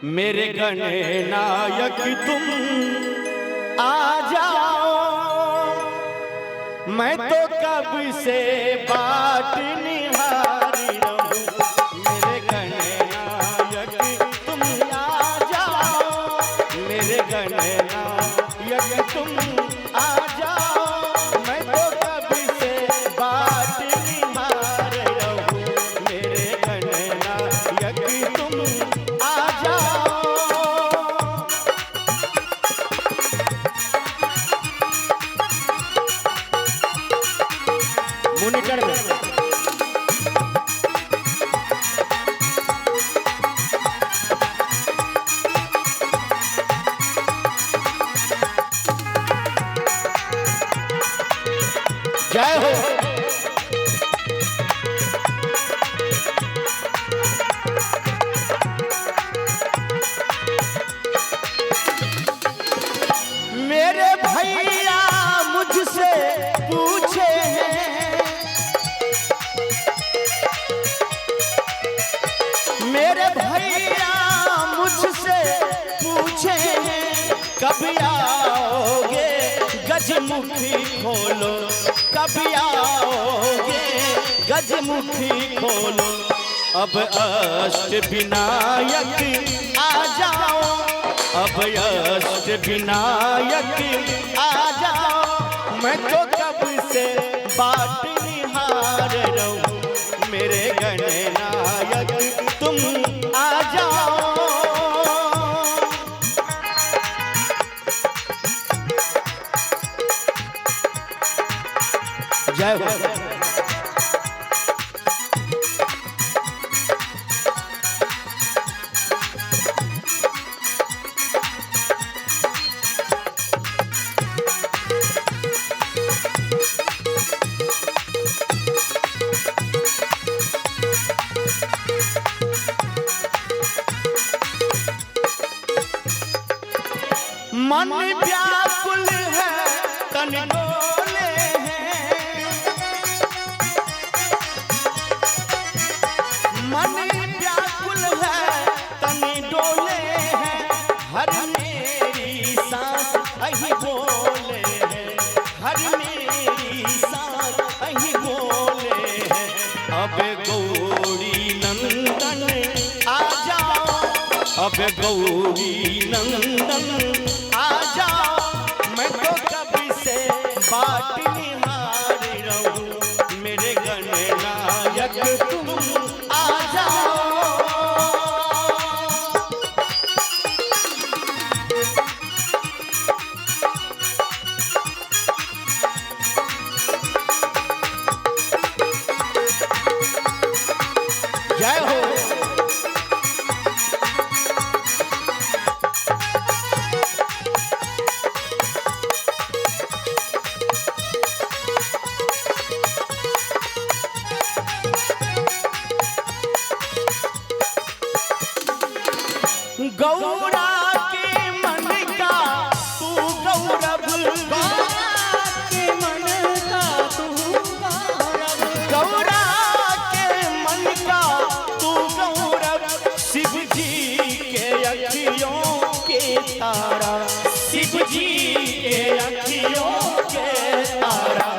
मेरे गणनायक तुम आ जाओ, मैं तो कब से बाट निहारी रहूं। मेरे गणनायक तुम आ जाओ, मेरे गणनायक तुम आ जाओ, मैं तो कब से बाट निहार रहूं। मेरे गणनायक तुम आ जाओ। मॉनिटर में जय हो। मेरे भैया मुझसे पूछे हैं, मेरे भैया मुझसे पूछे हैं, कब आओगे गजमुखी खोलो, कब आओगे गजमुखी खोलो। अब अष्ट विनायक आ जाओ, अब अष्ट विनायक आ जाओ, मैं तो कब से बाट निहार रहूं। मेरे गणनायक तुम आ जाओ। जय हो। मन व्याकुल है तन डोले हैं, मन व्याकुल है तन डोले हैं, हर मेरी सांस अही बोले हैं, हर मेरी सांस अही बोले हैं। अब गौरी नंदन आ जाओ, अब गौरी नंदन आ जाओ, मैं तो कभी से बाट निहार रहूं। मेरे गणनायक तुम आ जाओ। जय हो। गौरा के मन का तू गौरव, गौरा के मन का तू गौरव, गौरा के मन का तू गौरव, शिव जी के अखियों के तारा, शिव जी के अखियों के तारा।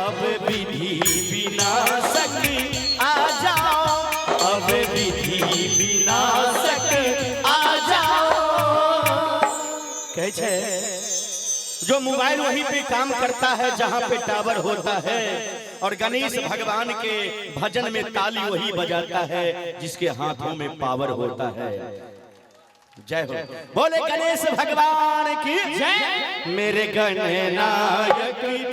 अब विधि विनाशक आ जाओ, अब विधि विनाशक कैसे। जो मोबाइल वहीं पे काम करता है जहां पे टावर होता है, और गणेश भगवान के भजन में ताली वही बजाता है जिसके हाथों में पावर होता है। जय हो। बोले गणेश भगवान की जय। मेरे गणनायक